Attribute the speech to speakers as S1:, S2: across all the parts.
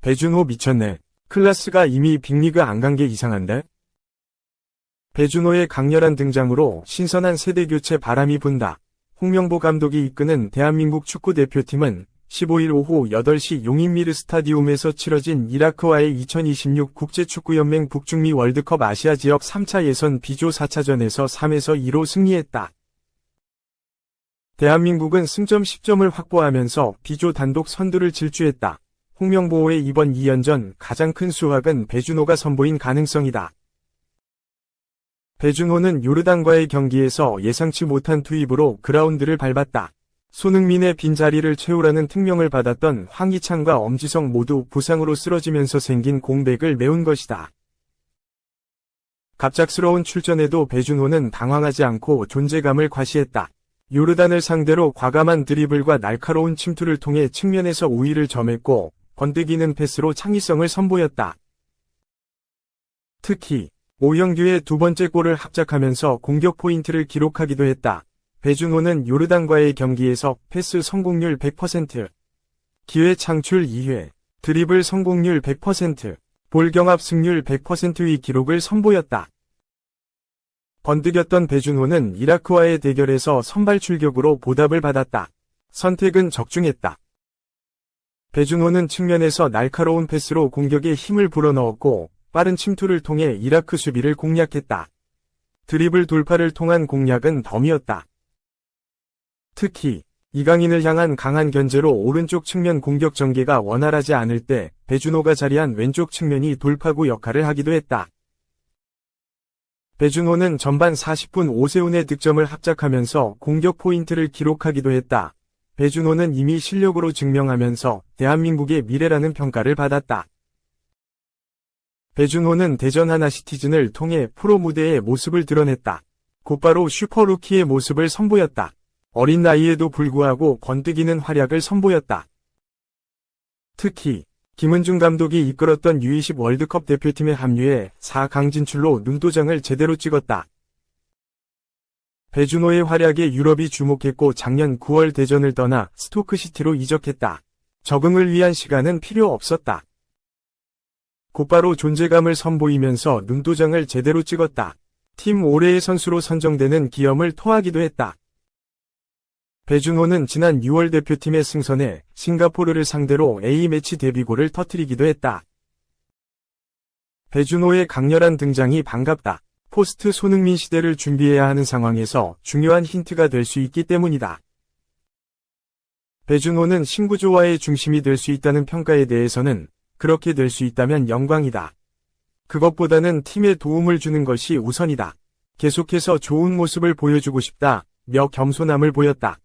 S1: 배준호 미쳤네. 클라스가 이미 빅리그 안 간 게 이상한데? 배준호의 강렬한 등장으로 신선한 세대 교체 바람이 분다. 홍명보 감독이 이끄는 대한민국 축구대표팀은 15일 오후 8시 용인미르 스타디움에서 치러진 이라크와의 2026 국제축구연맹 북중미 월드컵 아시아 지역 3차 예선 B조 4차전에서 3-2로 승리했다. 대한민국은 승점 10점을 확보하면서 B조 단독 선두를 질주했다. 홍명보의 이번 2연전 가장 큰 수확은 배준호가 선보인 가능성이다. 배준호는 요르단과의 경기에서 예상치 못한 투입으로 그라운드를 밟았다. 손흥민의 빈자리를 채우라는 특명을 받았던 황희찬과 엄지성 모두 부상으로 쓰러지면서 생긴 공백을 메운 것이다. 갑작스러운 출전에도 배준호는 당황하지 않고 존재감을 과시했다. 요르단을 상대로 과감한 드리블과 날카로운 침투를 통해 측면에서 우위를 점했고 번뜩이는 패스로 창의성을 선보였다. 특히 오형규의 두 번째 골을 합작하면서 공격 포인트를 기록하기도 했다. 배준호는 요르단과의 경기에서 패스 성공률 100%, 기회 창출 2회, 드리블 성공률 100%, 볼 경합 승률 100%의 기록을 선보였다. 번뜩였던 배준호는 이라크와의 대결에서 선발 출격으로 보답을 받았다. 선택은 적중했다. 배준호는 측면에서 날카로운 패스로 공격에 힘을 불어넣었고 빠른 침투를 통해 이라크 수비를 공략했다. 드리블 돌파를 통한 공략은 덤이었다. 특히 이강인을 향한 강한 견제로 오른쪽 측면 공격 전개가 원활하지 않을 때 배준호가 자리한 왼쪽 측면이 돌파구 역할을 하기도 했다. 배준호는 전반 40분 오세훈의 득점을 합작하면서 공격 포인트를 기록하기도 했다. 배준호는 이미 실력으로 증명하면서 대한민국의 미래라는 평가를 받았다. 배준호는 대전 하나시티즌을 통해 프로 무대의 모습을 드러냈다. 곧바로 슈퍼루키의 모습을 선보였다. 어린 나이에도 불구하고 번뜩이는 활약을 선보였다. 특히 김은중 감독이 이끌었던 U20 월드컵 대표팀에 합류해 4강 진출로 눈도장을 제대로 찍었다. 배준호의 활약에 유럽이 주목했고 작년 9월 대전을 떠나 스토크시티로 이적했다. 적응을 위한 시간은 필요 없었다. 곧바로 존재감을 선보이면서 눈도장을 제대로 찍었다. 팀 올해의 선수로 선정되는 기염을 토하기도 했다. 배준호는 지난 6월 대표팀의 승선에 싱가포르를 상대로 A매치 데뷔골을 터뜨리기도 했다. 배준호의 강렬한 등장이 반갑다. 포스트 손흥민 시대를 준비해야 하는 상황에서 중요한 힌트가 될 수 있기 때문이다. 배준호는 신구조화의 중심이 될 수 있다는 평가에 대해서는 그렇게 될 수 있다면 영광이다. 그것보다는 팀에 도움을 주는 것이 우선이다. 계속해서 좋은 모습을 보여주고 싶다며 겸손함을 보였다.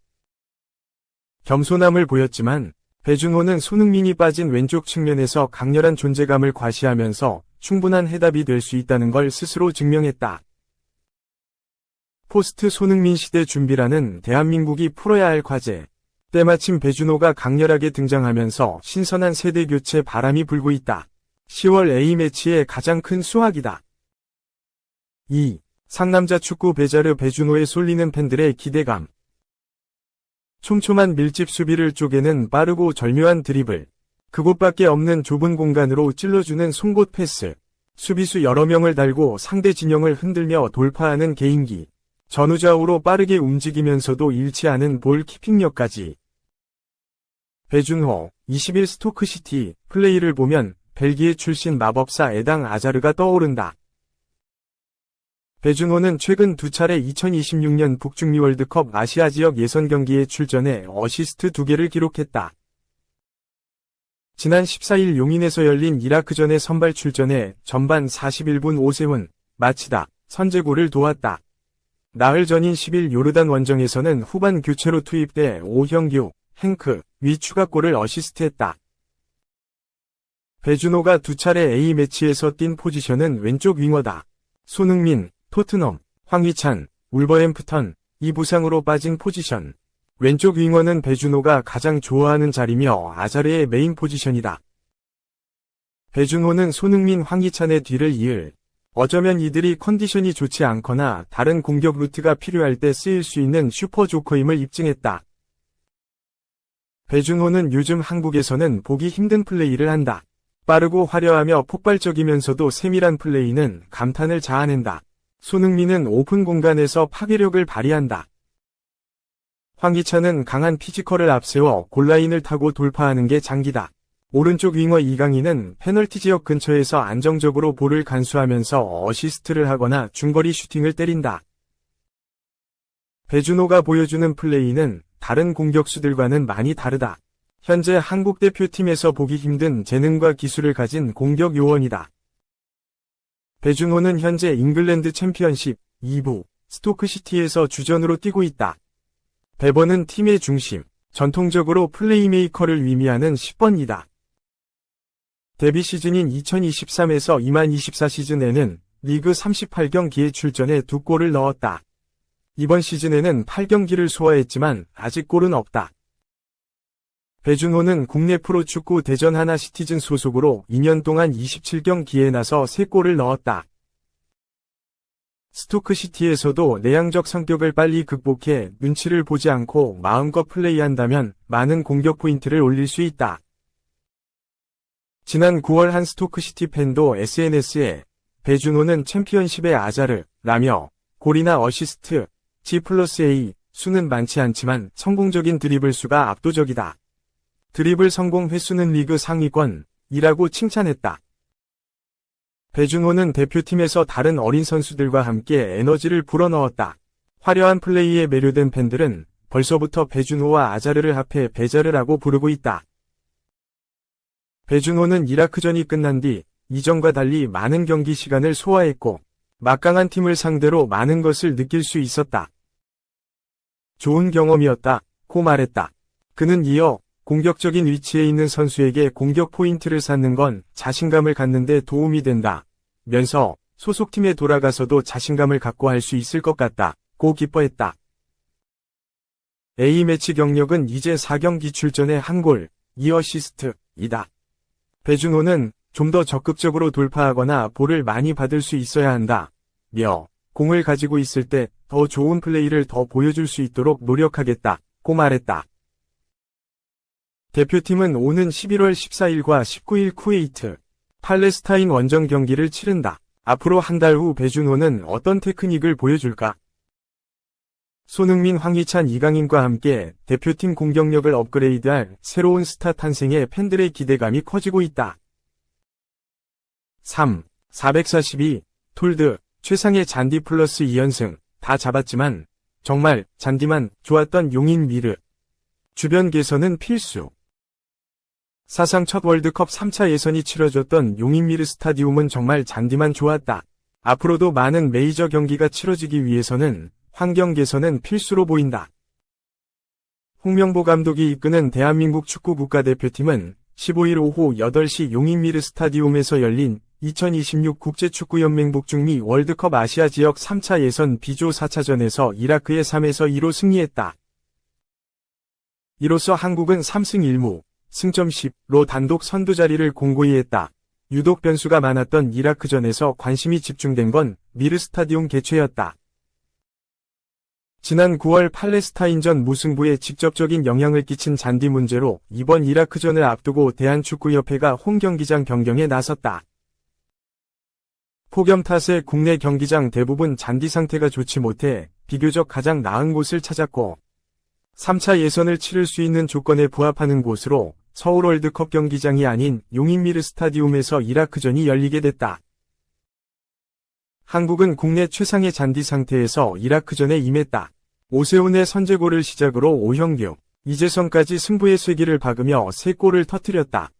S1: 겸손함을 보였지만 배준호는 손흥민이 빠진 왼쪽 측면에서 강렬한 존재감을 과시하면서 충분한 해답이 될 수 있다는 걸 스스로 증명했다. 포스트 손흥민 시대 준비라는 대한민국이 풀어야 할 과제. 때마침 배준호가 강렬하게 등장하면서 신선한 세대 교체 바람이 불고 있다. 10월 A매치의 가장 큰 수확이다. 2. 상남자 축구 베자르 배준호에 쏠리는 팬들의 기대감. 촘촘한 밀집 수비를 쪼개는 빠르고 절묘한 드리블. 그곳밖에 없는 좁은 공간으로 찔러주는 송곳 패스. 수비수 여러 명을 달고 상대 진영을 흔들며 돌파하는 개인기. 전후좌우로 빠르게 움직이면서도 잃지 않은 볼 키핑력까지. 배준호, 21 스토크시티 플레이를 보면 벨기에 출신 마법사 에당 아자르가 떠오른다. 배준호는 최근 두 차례 2026년 북중미 월드컵 아시아 지역 예선 경기에 출전해 어시스트 2개를 기록했다. 지난 14일 용인에서 열린 이라크전에 선발 출전해 전반 41분 오세훈, 마치다, 선제골을 도왔다. 나흘 전인 10일 요르단 원정에서는 후반 교체로 투입돼 오형규, 행크, 위 추가골을 어시스트했다. 배준호가 두 차례 A매치에서 뛴 포지션은 왼쪽 윙어다. 손흥민, 토트넘, 황희찬, 울버햄프턴, 이 부상으로 빠진 포지션. 왼쪽 윙어는 배준호가 가장 좋아하는 자리며 아자르의 메인 포지션이다. 배준호는 손흥민, 황희찬의 뒤를 이을. 어쩌면 이들이 컨디션이 좋지 않거나 다른 공격 루트가 필요할 때 쓰일 수 있는 슈퍼 조커임을 입증했다. 배준호는 요즘 한국에서는 보기 힘든 플레이를 한다. 빠르고 화려하며 폭발적이면서도 세밀한 플레이는 감탄을 자아낸다. 손흥민은 오픈 공간에서 파괴력을 발휘한다. 황희찬은 강한 피지컬을 앞세워 골라인을 타고 돌파하는 게 장기다. 오른쪽 윙어 이강인은 페널티 지역 근처에서 안정적으로 볼을 간수하면서 어시스트를 하거나 중거리 슈팅을 때린다. 배준호가 보여주는 플레이는 다른 공격수들과는 많이 다르다. 현재 한국 대표팀에서 보기 힘든 재능과 기술을 가진 공격 요원이다. 배준호는 현재 잉글랜드 챔피언십 2부 스토크시티에서 주전으로 뛰고 있다. 배번은 팀의 중심, 전통적으로 플레이메이커를 의미하는 10번이다. 데뷔 시즌인 2023에서 2024 시즌에는 리그 38경기에 출전해 2골을 넣었다. 이번 시즌에는 8경기를 소화했지만 아직 골은 없다. 배준호는 국내 프로축구 대전 하나시티즌 소속으로 2년 동안 27경기에 나서 3골을 넣었다. 스토크시티에서도 내향적 성격을 빨리 극복해 눈치를 보지 않고 마음껏 플레이한다면 많은 공격 포인트를 올릴 수 있다. 지난 9월 한 스토크시티 팬도 SNS에 배준호는 챔피언십의 아자르라며 골이나 어시스트, G+A 수는 많지 않지만 성공적인 드리블 수가 압도적이다. 드리블 성공 횟수는 리그 상위권이라고 칭찬했다. 배준호는 대표팀에서 다른 어린 선수들과 함께 에너지를 불어넣었다. 화려한 플레이에 매료된 팬들은 벌써부터 배준호와 아자르를 합해 배자르라고 부르고 있다. 배준호는 이라크전이 끝난 뒤 이전과 달리 많은 경기 시간을 소화했고 막강한 팀을 상대로 많은 것을 느낄 수 있었다. 좋은 경험이었다고 말했다. 그는 이어 공격적인 위치에 있는 선수에게 공격 포인트를 쌓는 건 자신감을 갖는 데 도움이 된다. 면서 소속팀에 돌아가서도 자신감을 갖고 할 수 있을 것 같다고 기뻐했다. A매치 경력은 이제 4경기 출전에 1골, 2어시스트이다. 배준호는 좀 더 적극적으로 돌파하거나 볼을 많이 받을 수 있어야 한다. 공을 가지고 있을 때 더 좋은 플레이를 더 보여줄 수 있도록 노력하겠다고 말했다. 대표팀은 오는 11월 14일과 19일 쿠웨이트, 팔레스타인 원정 경기를 치른다. 앞으로 한 달 후 배준호는 어떤 테크닉을 보여줄까? 손흥민, 황희찬, 이강인과 함께 대표팀 공격력을 업그레이드할 새로운 스타 탄생에 팬들의 기대감이 커지고 있다. 3. 442. 톨드, 최상의 잔디 플러스 2연승, 다 잡았지만 정말 잔디만 좋았던 용인 미르. 주변 개선은 필수. 사상 첫 월드컵 3차 예선이 치러졌던 용인 미르 스타디움은 정말 잔디만 좋았다. 앞으로도 많은 메이저 경기가 치러지기 위해서는 환경 개선은 필수로 보인다. 홍명보 감독이 이끄는 대한민국 축구 국가대표팀은 15일 오후 8시 용인 미르 스타디움에서 열린 2026 국제축구연맹 북중미 월드컵 아시아 지역 3차 예선 B조 4차전에서 이라크에 3에서 2로 승리했다. 이로써 한국은 3승 1무, 승점 10로 단독 선두 자리를 공고히 했다. 유독 변수가 많았던 이라크전에서 관심이 집중된 건 미르 스타디움 개최였다. 지난 9월 팔레스타인전 무승부에 직접적인 영향을 끼친 잔디 문제로 이번 이라크전을 앞두고 대한축구협회가 홈경기장 변경에 나섰다. 폭염 탓에 국내 경기장 대부분 잔디 상태가 좋지 못해 비교적 가장 나은 곳을 찾았고 3차 예선을 치를 수 있는 조건에 부합하는 곳으로 서울 월드컵 경기장이 아닌 용인 미르 스타디움에서 이라크전이 열리게 됐다. 한국은 국내 최상의 잔디 상태에서 이라크전에 임했다. 오세훈의 선제골을 시작으로 오형규, 이재성까지 승부의 쐐기를 박으며 3골을 터뜨렸다.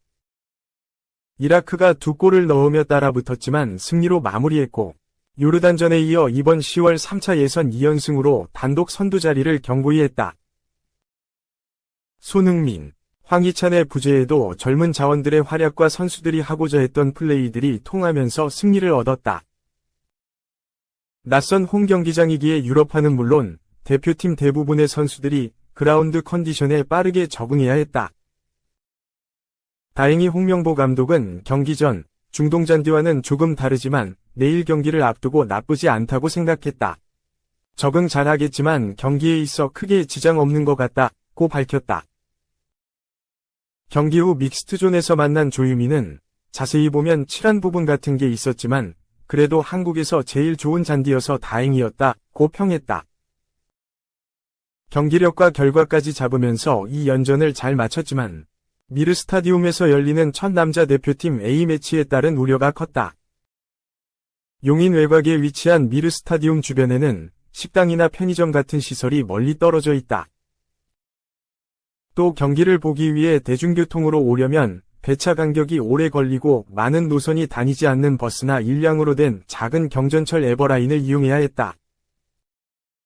S1: 이라크가 2골을 넣으며 따라붙었지만 승리로 마무리했고 요르단전에 이어 이번 10월 3차 예선 2연승으로 단독 선두 자리를 견고히 했다. 손흥민, 황희찬의 부재에도 젊은 자원들의 활약과 선수들이 하고자 했던 플레이들이 통하면서 승리를 얻었다. 낯선 홈 경기장이기에 유럽파는 물론 대표팀 대부분의 선수들이 그라운드 컨디션에 빠르게 적응해야 했다. 다행히 홍명보 감독은 경기 전 중동 잔디와는 조금 다르지만 내일 경기를 앞두고 나쁘지 않다고 생각했다. 적응 잘하겠지만 경기에 있어 크게 지장 없는 것 같다고 밝혔다. 경기 후 믹스트존에서 만난 조유미는 자세히 보면 칠한 부분 같은 게 있었지만 그래도 한국에서 제일 좋은 잔디여서 다행이었다고 평했다. 경기력과 결과까지 잡으면서 이 연전을 잘 마쳤지만 미르 스타디움에서 열리는 첫 남자 대표팀 A매치에 따른 우려가 컸다. 용인 외곽에 위치한 미르 스타디움 주변에는 식당이나 편의점 같은 시설이 멀리 떨어져 있다. 또 경기를 보기 위해 대중교통으로 오려면 배차 간격이 오래 걸리고 많은 노선이 다니지 않는 버스나 일량으로 된 작은 경전철 에버라인을 이용해야 했다.